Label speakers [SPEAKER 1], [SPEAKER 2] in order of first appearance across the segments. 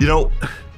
[SPEAKER 1] You know,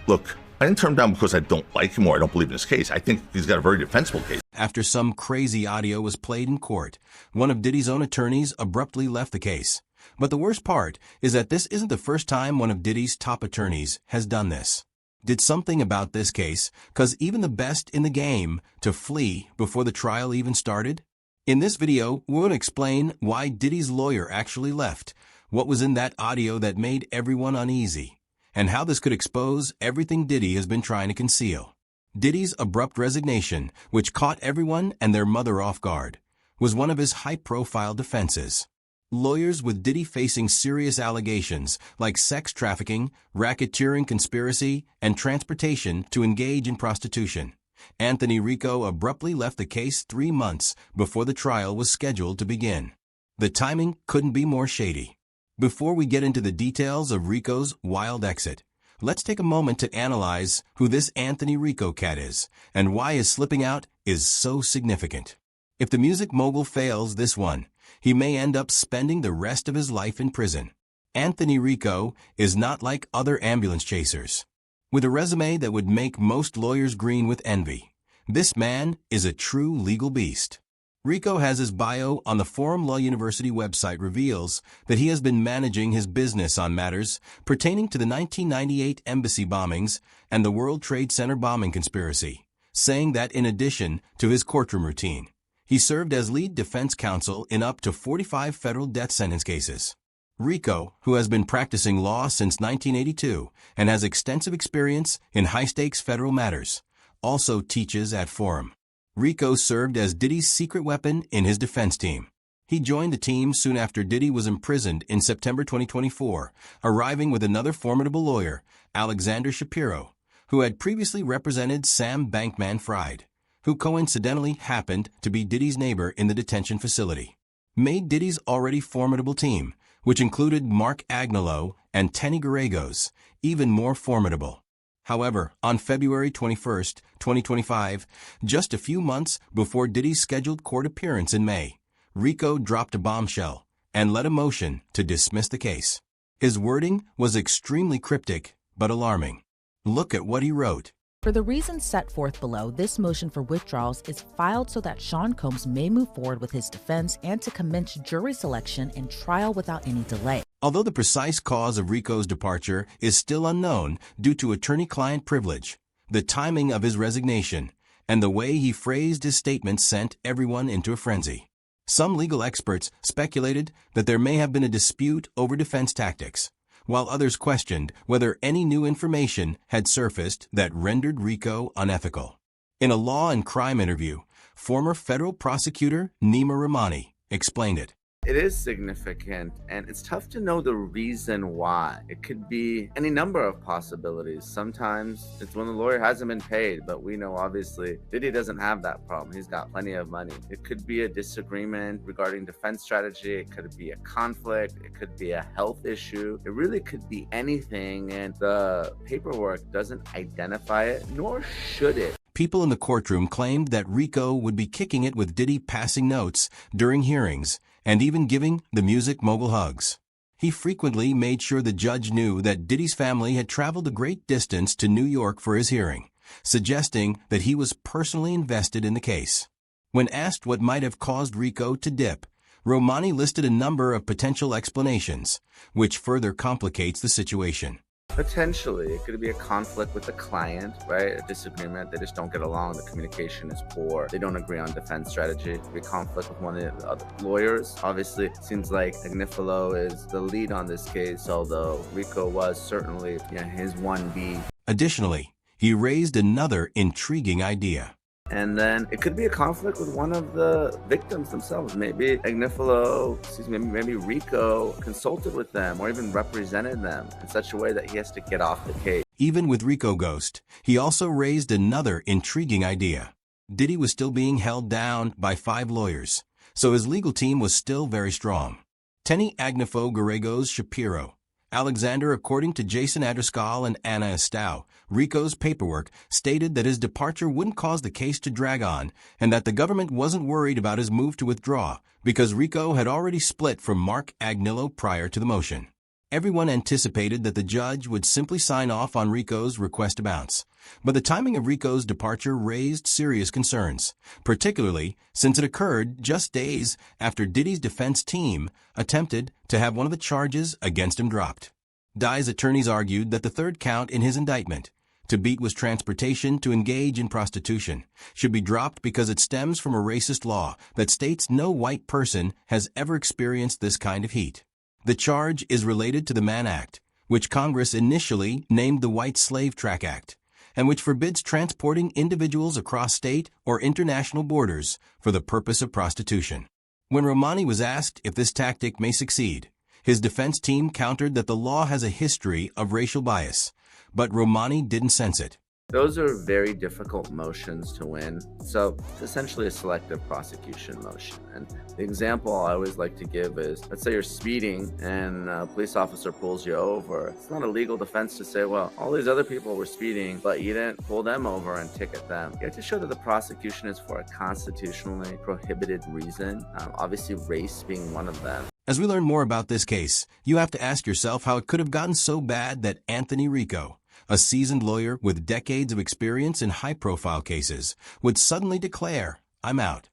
[SPEAKER 1] look, I didn't turn him down because I don't like him or I don't believe in his case. I think he's got a very defensible case.
[SPEAKER 2] After some crazy audio was played in court, one of Diddy's own attorneys abruptly left the case. But the worst part is that this isn't the first time one of Diddy's top attorneys has done this. Did something about this case cause even the best in the game to flee before the trial even started? In this video, we're going to explain why Diddy's lawyer actually left, what was in that audio that made everyone uneasy, and how this could expose everything Diddy has been trying to conceal. Diddy's abrupt resignation, which caught everyone and their mother off guard, was one of his high-profile defenses. Lawyers with Diddy facing serious allegations like sex trafficking, racketeering conspiracy, and transportation to engage in prostitution. Anthony Rico abruptly left the case 3 months before the trial was scheduled to begin. The timing couldn't be more shady. Before we get into the details of Rico's wild exit, let's take a moment to analyze who this Anthony Rico cat is and why his slipping out is so significant. If the music mogul fails this one, he may end up spending the rest of his life in prison. Anthony Rico is not like other ambulance chasers. With a resume that would make most lawyers green with envy, this man is a true legal beast. Rico has his bio on the Forum Law University website reveals that he has been managing his business on matters pertaining to the 1998 embassy bombings and the World Trade Center bombing conspiracy, saying that in addition to his courtroom routine, he served as lead defense counsel in up to 45 federal death sentence cases. Rico, who has been practicing law since 1982 and has extensive experience in high-stakes federal matters, also teaches at Forum. Rico served as Diddy's secret weapon in his defense team. He joined the team soon after Diddy was imprisoned in September 2024, arriving with another formidable lawyer, Alexander Shapiro, who had previously represented Sam Bankman-Fried, who coincidentally happened to be Diddy's neighbor in the detention facility. Made Diddy's already formidable team, which included Mark Agnello and Tenny Gallegos, even more formidable. However, on February 21, 2025, just a few months before Diddy's scheduled court appearance in May, Rico dropped a bombshell and led a motion to dismiss the case. His wording was extremely cryptic but alarming. Look at what he wrote.
[SPEAKER 3] For the reasons set forth below, this motion for withdrawals is filed so that Sean Combs may move forward with his defense and to commence jury selection and trial without any delay.
[SPEAKER 2] Although the precise cause of Rico's departure is still unknown due to attorney-client privilege, the timing of his resignation and the way he phrased his statement sent everyone into a frenzy. Some legal experts speculated that there may have been a dispute over defense tactics, while others questioned whether any new information had surfaced that rendered Rico unethical. In a law and crime interview, former federal prosecutor Nima Rahmani explained it.
[SPEAKER 4] It is significant, and it's tough to know the reason why. It could be any number of possibilities. Sometimes it's when the lawyer hasn't been paid, but we know obviously Diddy doesn't have that problem. He's got plenty of money. It could be a disagreement regarding defense strategy. It could be a conflict. It could be a health issue. It really could be anything, and the paperwork doesn't identify it, nor should it.
[SPEAKER 2] People in the courtroom claimed that Rico would be kicking it with Diddy passing notes during hearings and even giving the music mogul hugs. He frequently made sure the judge knew that Diddy's family had traveled a great distance to New York for his hearing, suggesting that he was personally invested in the case. When asked what might have caused Rico to dip, Rahmani listed a number of potential explanations, which further complicates the situation.
[SPEAKER 4] Potentially, it could be a conflict with the client, right? A disagreement. They just don't get along. The communication is poor. They don't agree on defense strategy. It could be conflict with one of the other lawyers. Obviously, it seems like Agnifilo is the lead on this case, although Rico was certainly his 1B.
[SPEAKER 2] Additionally, he raised another intriguing idea.
[SPEAKER 4] And then it could be a conflict with one of the victims themselves. Maybe maybe Rico consulted with them or even represented them in such a way that he has to get off the case.
[SPEAKER 2] Even with Rico ghost, he also raised another intriguing idea. Diddy was still being held down by 5 lawyers, so his legal team was still very strong. Tenny Gallegos Shapiro, Alexander, according to Jason Adriscal and Anna Estow, Rico's paperwork stated that his departure wouldn't cause the case to drag on and that the government wasn't worried about his move to withdraw because Rico had already split from Mark Agnello prior to the motion. Everyone anticipated that the judge would simply sign off on Rico's request to bounce. But the timing of Rico's departure raised serious concerns, particularly since it occurred just days after Diddy's defense team attempted to have one of the charges against him dropped. Dye's attorneys argued that the third count in his indictment, to beat was transportation to engage in prostitution, should be dropped because it stems from a racist law that states no white person has ever experienced this kind of heat. The charge is related to the Mann Act, which Congress initially named the White Slave Track Act, and which forbids transporting individuals across state or international borders for the purpose of prostitution. When Romani was asked if this tactic may succeed, his defense team countered that the law has a history of racial bias, but Romani didn't sense it.
[SPEAKER 4] Those are very difficult motions to win. So it's essentially a selective prosecution motion. And the example I always like to give is, let's say you're speeding and a police officer pulls you over. It's not a legal defense to say, well, all these other people were speeding, but you didn't pull them over and ticket them. You have to show that the prosecution is for a constitutionally prohibited reason, obviously race being one of them.
[SPEAKER 2] As we learn more about this case, you have to ask yourself how it could have gotten so bad that Anthony Rico, a seasoned lawyer with decades of experience in high-profile cases, would suddenly declare, "I'm out."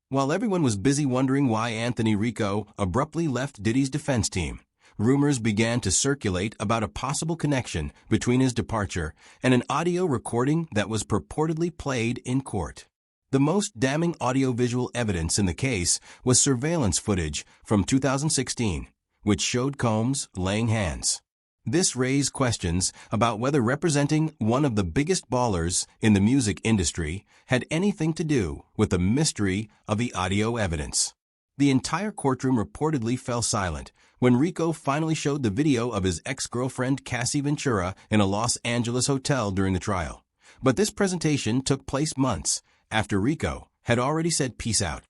[SPEAKER 2] While everyone was busy wondering why Anthony Rico abruptly left Diddy's defense team, rumors began to circulate about a possible connection between his departure and an audio recording that was purportedly played in court. The most damning audiovisual evidence in the case was surveillance footage from 2016, which showed Combs laying hands. This raised questions about whether representing one of the biggest ballers in the music industry had anything to do with the mystery of the audio evidence. The entire courtroom reportedly fell silent when Rico finally showed the video of his ex-girlfriend Cassie Ventura in a Los Angeles hotel during the trial. But this presentation took place months after Rico had already said peace out.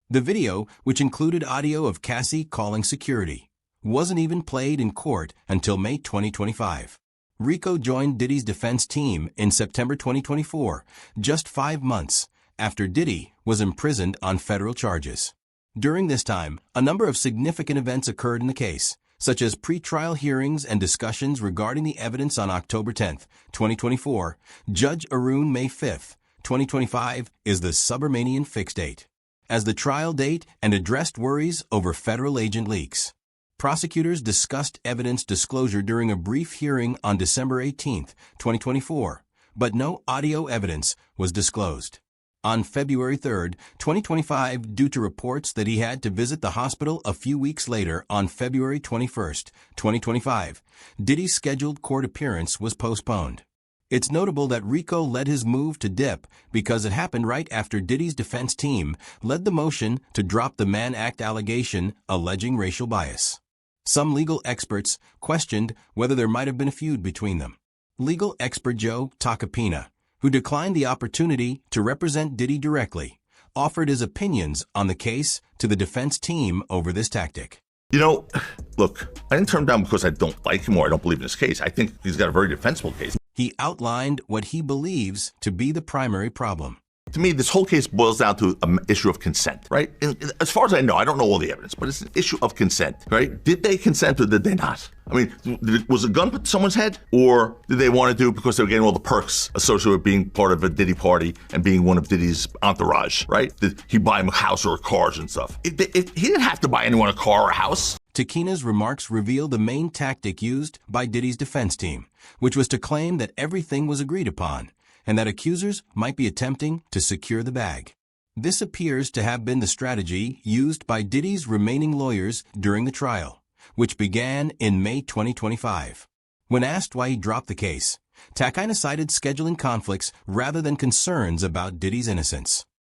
[SPEAKER 2] The video, which included audio of Cassie calling security, wasn't even played in court until May 2025. Rico joined Diddy's defense team in September 2024, just 5 months after Diddy was imprisoned on federal charges. During this time, a number of significant events occurred in the case, such as pre-trial hearings and discussions regarding the evidence on October 10, 2024. Judge Arun May 5, 2025 is the Subramanian fixed date as the trial date and addressed worries over federal agent leaks. Prosecutors discussed evidence disclosure during a brief hearing on December 18, 2024, but no audio evidence was disclosed. On February 3, 2025, due to reports that he had to visit the hospital a few weeks later on February 21, 2025, Diddy's scheduled court appearance was postponed. It's notable that Rico led his move to dip because it happened right after Diddy's defense team led the motion to drop the Mann Act allegation alleging racial bias. Some legal experts questioned whether there might have been a feud between them. Legal expert Joe Tacopina, who declined the opportunity to represent Diddy directly, offered his opinions on the case to the defense team over this tactic.
[SPEAKER 1] You know, look, I didn't turn him down because I don't like him or I don't believe in his case. I think he's got a very defensible case.
[SPEAKER 2] He outlined what he believes to be the primary problem.
[SPEAKER 1] To me, this whole case boils down to an issue of consent, right? And as far as I know, I don't know all the evidence, but it's an issue of consent, right? Did they consent or did they not? I mean, was a gun put to someone's head, or did they want to do it because they were getting all the perks associated with being part of a Diddy party and being one of Diddy's entourage, right? Did he buy him a house or cars and stuff? He didn't have to buy anyone a car or a house.
[SPEAKER 2] Takina's remarks reveal the main tactic used by Diddy's defense team, which was to claim that everything was agreed upon and that accusers might be attempting to secure the bag. This appears to have been the strategy used by Diddy's remaining lawyers during the trial, which began in May 2025. When asked why he dropped the case, Takina cited scheduling conflicts rather than concerns about Diddy's innocence.